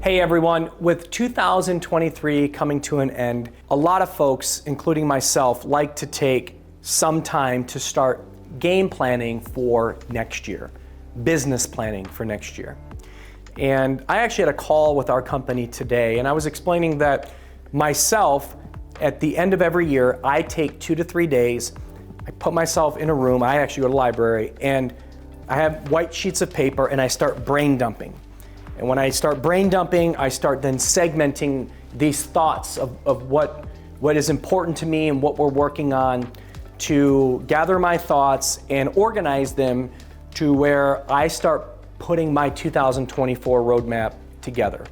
Hey everyone, with 2023 coming to an end, a lot of folks, including myself, like to take some time to start game planning for next year, business planning for next year. And I actually had a call with our company today, and I was explaining that myself, at the end of every year, I take 2 to 3 days, I put myself in a room, I actually go to the library, and I have white sheets of paper and I start brain dumping. And when I start brain dumping, I start then segmenting these thoughts of what is important to me and what we're working on to gather my thoughts and organize them to where I start putting my 2024 roadmap together.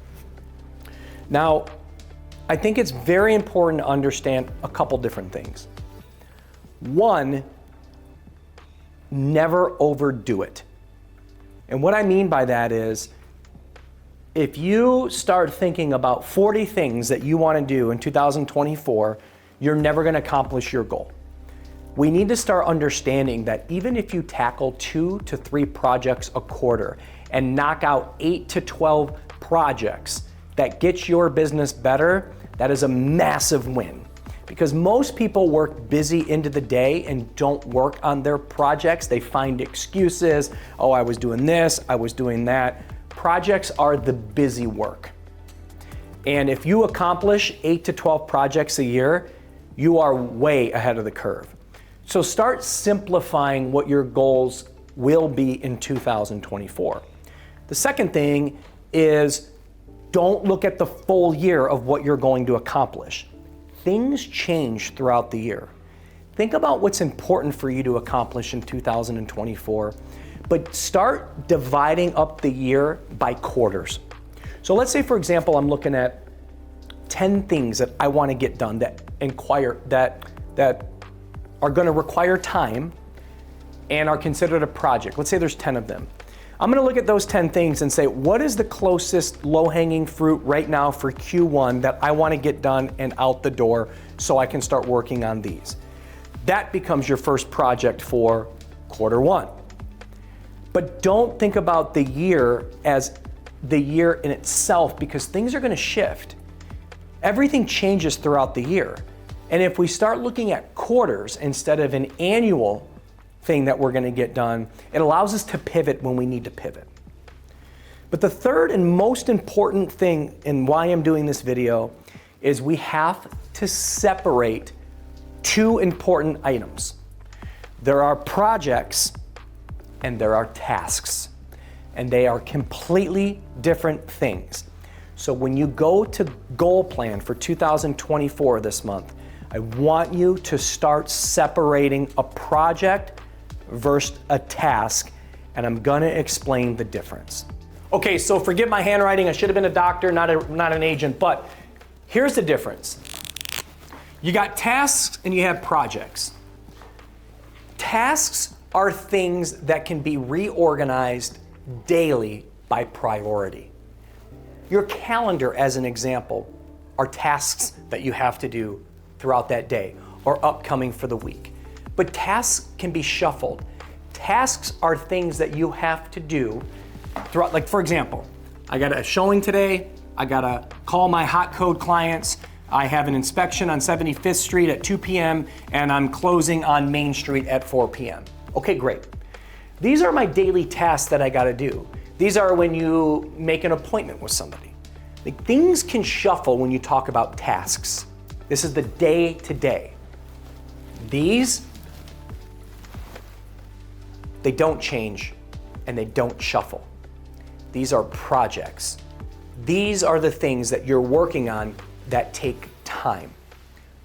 Now, I think it's very important to understand a couple different things. One, never overdo it. And what I mean by that is, if you start thinking about 40 things that you want to do in 2024, you're never going to accomplish your goal. We need to start understanding that even if you tackle 2 to 3 projects a quarter and knock out 8 to 12 projects that get your business better, that is a massive win. Because most people work busy into the day and don't work on their projects. They find excuses. Oh, I was doing this, I was doing that. Projects are the busy work. And if you accomplish 8 to 12 projects a year, you are way ahead of the curve. So start simplifying what your goals will be in 2024. The second thing is, don't look at the full year of what you're going to accomplish. Things change throughout the year. Think about what's important for you to accomplish in 2024, but start dividing up the year by quarters. So let's say, for example, I'm looking at 10 things that I want to get done that are going to require time and are considered a project. Let's say there's 10 of them. I'm going to look at those 10 things and say, what is the closest low-hanging fruit right now for Q1 that I want to get done and out the door so I can start working on these? That becomes your first project for quarter one. But don't think about the year as the year in itself, because things are going to shift. Everything changes throughout the year. And if we start looking at quarters instead of an annual thing that we're going to get done, it allows us to pivot when we need to pivot. But the third and most important thing in why I'm doing this video is we have to separate 2 important items. There are projects and there are tasks, and they are completely different things. So when you go to goal plan for 2024 this month, I want you to start separating a project versus a task, and I'm gonna explain the difference. Okay, so forgive my handwriting. I should have been a doctor, not an agent, but here's the difference. You got tasks and you have projects. Tasks are things that can be reorganized daily by priority. Your calendar, as an example, are tasks that you have to do throughout that day or upcoming for the week. But tasks can be shuffled. Tasks are things that you have to do throughout, like for example, I got a showing today, I gotta call my hot code clients, I have an inspection on 75th Street at 2 p.m. and I'm closing on Main Street at 4 p.m. Okay, great. These are my daily tasks that I gotta do. These are when you make an appointment with somebody. Like, things can shuffle when you talk about tasks. This is the day to day. These, they don't change and they don't shuffle. These are projects. These are the things that you're working on that take time.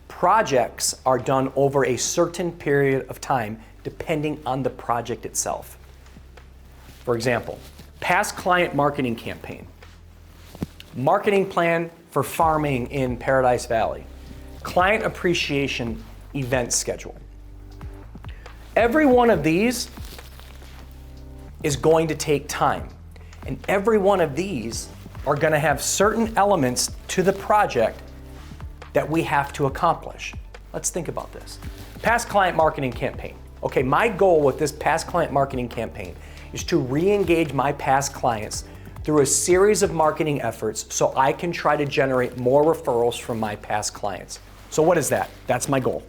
Projects are done over a certain period of time depending on the project itself. For example, past client marketing campaign, marketing plan for farming in Paradise Valley, client appreciation event schedule. Every one of these is going to take time, and every one of these are going to have certain elements to the project that we have to accomplish. Let's think about this. Past client marketing campaign. Okay, my goal with this past client marketing campaign is to re-engage my past clients through a series of marketing efforts so I can try to generate more referrals from my past clients. So what is that? That's my goal.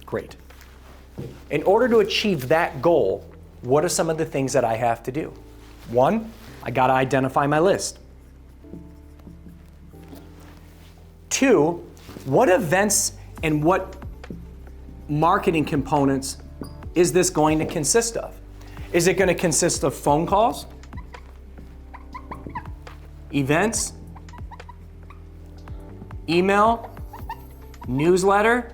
Great. In order to achieve that goal, what are some of the things that I have to do? One, I got to identify my list. Two, what events and what marketing components is this going to consist of? Is it going to consist of phone calls, events, email, newsletter?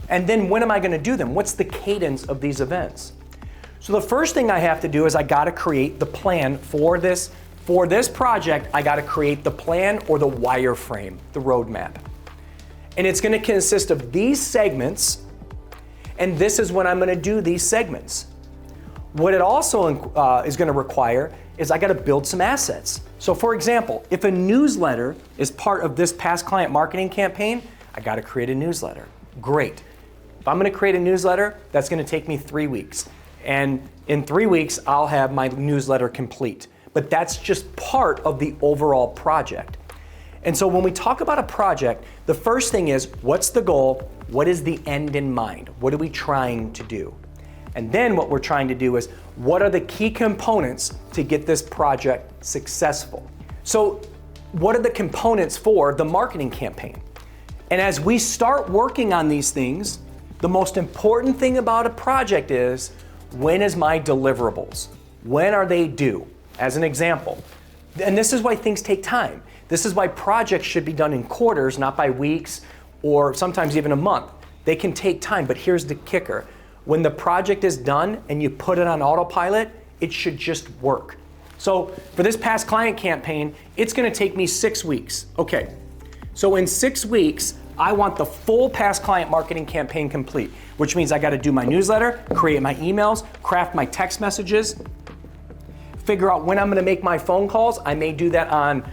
And then when am I going to do them? What's the cadence of these events? So the first thing I have to do is I got to create the plan for this. For this project, I got to create the plan or the wireframe, the roadmap. And it's going to consist of these segments, and this is when I'm going to do these segments. What it also is going to require is I got to build some assets. So for example, if a newsletter is part of this past client marketing campaign, I got to create a newsletter. Great. If I'm going to create a newsletter, that's going to take me 3 weeks. And in 3 weeks, I'll have my newsletter complete. But that's just part of the overall project. And so when we talk about a project, the first thing is, what's the goal? What is the end in mind? What are we trying to do? And then what we're trying to do is, what are the key components to get this project successful? So what are the components for the marketing campaign? And as we start working on these things, the most important thing about a project is, when is my deliverables? When are they due? As an example, and this is why things take time. This is why projects should be done in quarters, not by weeks or sometimes even a month. They can take time, but here's the kicker. When the project is done and you put it on autopilot, it should just work. So for this past client campaign, it's going to take me 6 weeks. Okay, so in 6 weeks, I want the full past client marketing campaign complete, which means I got to do my newsletter, create my emails, craft my text messages, figure out when I'm going to make my phone calls. I may do that on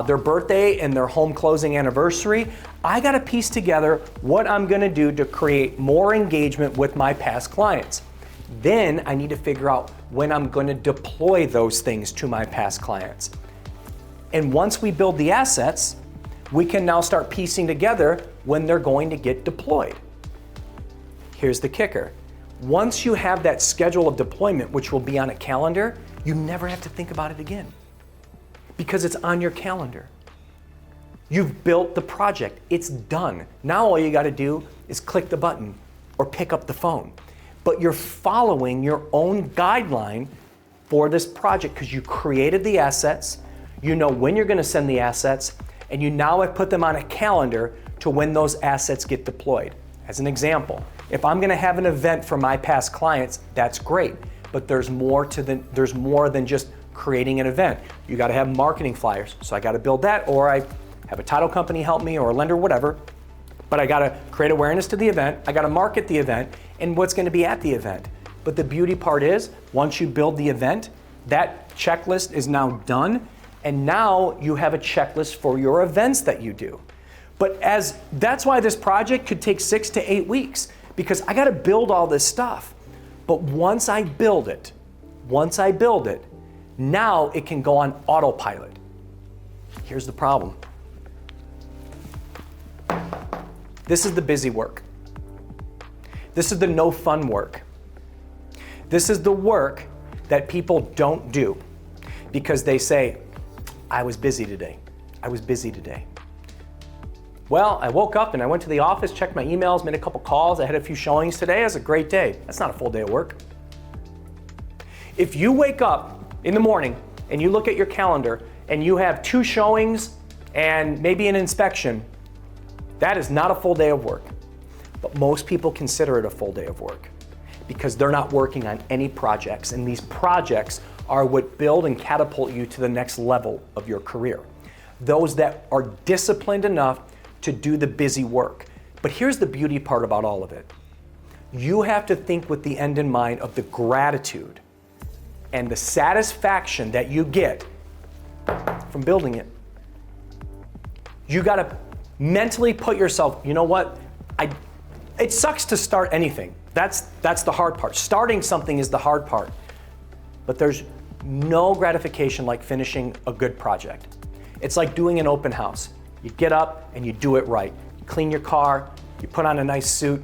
their birthday and their home closing anniversary. I got to piece together what I'm going to do to create more engagement with my past clients. Then I need to figure out when I'm going to deploy those things to my past clients. And once we build the assets, we can now start piecing together when they're going to get deployed. Here's the kicker. Once you have that schedule of deployment, which will be on a calendar, you never have to think about it again because it's on your calendar. You've built the project. It's done. Now all you got to do is click the button or pick up the phone. But you're following your own guideline for this project because you created the assets, you know when you're going to send the assets, and you now have put them on a calendar to when those assets get deployed. As an example, if I'm going to have an event for my past clients, that's great. But there's more than just creating an event. You got to have marketing flyers. So I got to build that, or I have a title company help me, or a lender, whatever. But I got to create awareness to the event. I got to market the event and what's going to be at the event. But the beauty part is, once you build the event, that checklist is now done. And now you have a checklist for your events that you do. But that's why this project could take 6 to 8 weeks, because I got to build all this stuff. But once I build it, now it can go on autopilot. Here's the problem. This is the busy work. This is the no fun work. This is the work that people don't do because they say, I was busy today. Well, I woke up and I went to the office, checked my emails, made a couple calls, I had a few showings today. It was a great day. That's not a full day of work. If you wake up in the morning and you look at your calendar and you have 2 showings and maybe an inspection, that is not a full day of work. But most people consider it a full day of work because they're not working on any projects, and these projects are what build and catapult you to the next level of your career. Those that are disciplined enough to do the busy work. But here's the beauty part about all of it. You have to think with the end in mind of the gratitude and the satisfaction that you get from building it. You gotta mentally put yourself, you know what? It sucks to start anything. That's the hard part. Starting something is the hard part. but there's no gratification like finishing a good project. It's like doing an open house. You get up and you do it right. You clean your car, you put on a nice suit,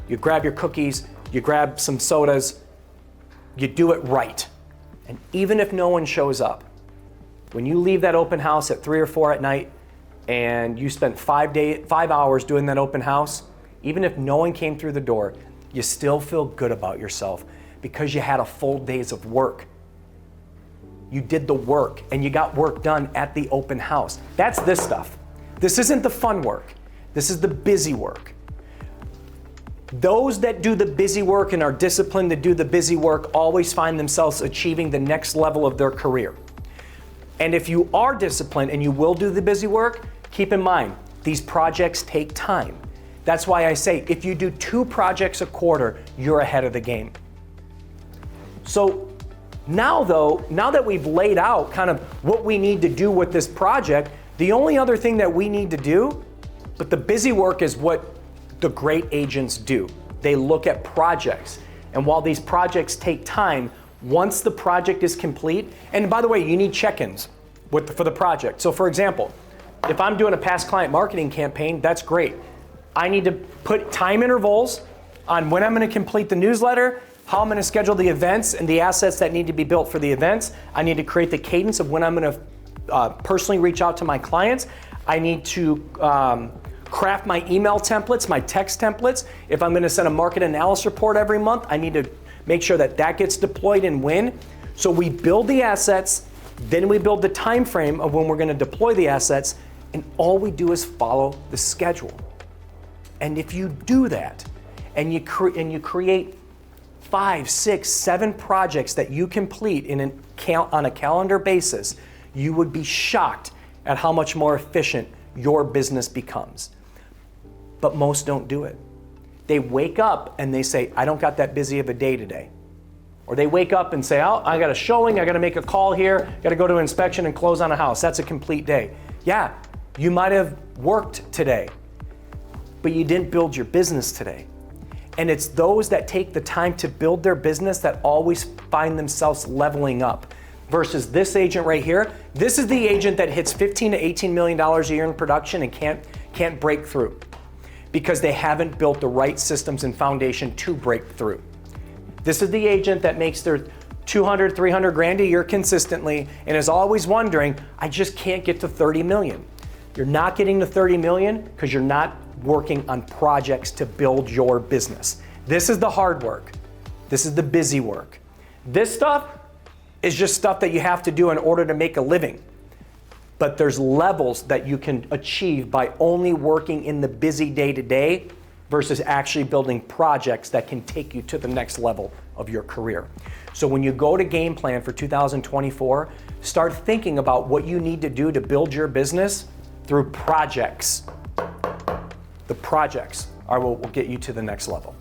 you grab your cookies, you grab some sodas, you do it right. And even if no one shows up, when you leave that open house at 3 or 4 at night and you spent 5 hours doing that open house, even if no one came through the door, you still feel good about yourself because you had a full day's of work. You did the work and you got work done at the open house. That's this stuff. This isn't the fun work. This is the busy work. Those that do the busy work and are disciplined to do the busy work always find themselves achieving the next level of their career. And if you are disciplined and you will do the busy work, keep in mind, these projects take time. That's why I say, if you do 2 projects a quarter, you're ahead of the game. So now that we've laid out kind of what we need to do with this project, the only other thing that we need to do, but the busy work is what the great agents do. They look at projects. And while these projects take time, once the project is complete, and by the way, you need check-ins for the project. So for example, if I'm doing a past client marketing campaign, that's great. I need to put time intervals on when I'm going to complete the newsletter, how I'm going to schedule the events and the assets that need to be built for the events. I need to create the cadence of when I'm going to personally reach out to my clients. I need to craft my email templates, my text templates. If I'm going to send a market analysis report every month, I need to make sure that that gets deployed and when. So we build the assets, then we build the time frame of when we're going to deploy the assets, and all we do is follow the schedule. And if you do that, and you create 5, 6, 7 projects that you complete on a calendar basis, you would be shocked at how much more efficient your business becomes. But most don't do it. They wake up and they say, I don't got that busy of a day today. Or they wake up and say, oh, I got a showing, I got to make a call here, got to go to an inspection and close on a house. That's a complete day. Yeah, you might have worked today, but you didn't build your business today. And it's those that take the time to build their business that always find themselves leveling up. Versus this agent right here, this is the agent that hits $15 to $18 million a year in production and can't break through because they haven't built the right systems and foundation to break through. This is the agent that makes their 200, 300 grand a year consistently and is always wondering, I just can't get to 30 million. You're not getting to 30 million because you're not working on projects to build your business. This is the hard work. This is the busy work. This stuff is just stuff that you have to do in order to make a living. But there's levels that you can achieve by only working in the busy day-to-day versus actually building projects that can take you to the next level of your career. So when you go to game plan for 2024, start thinking about what you need to do to build your business through projects. The projects are what will get you to the next level.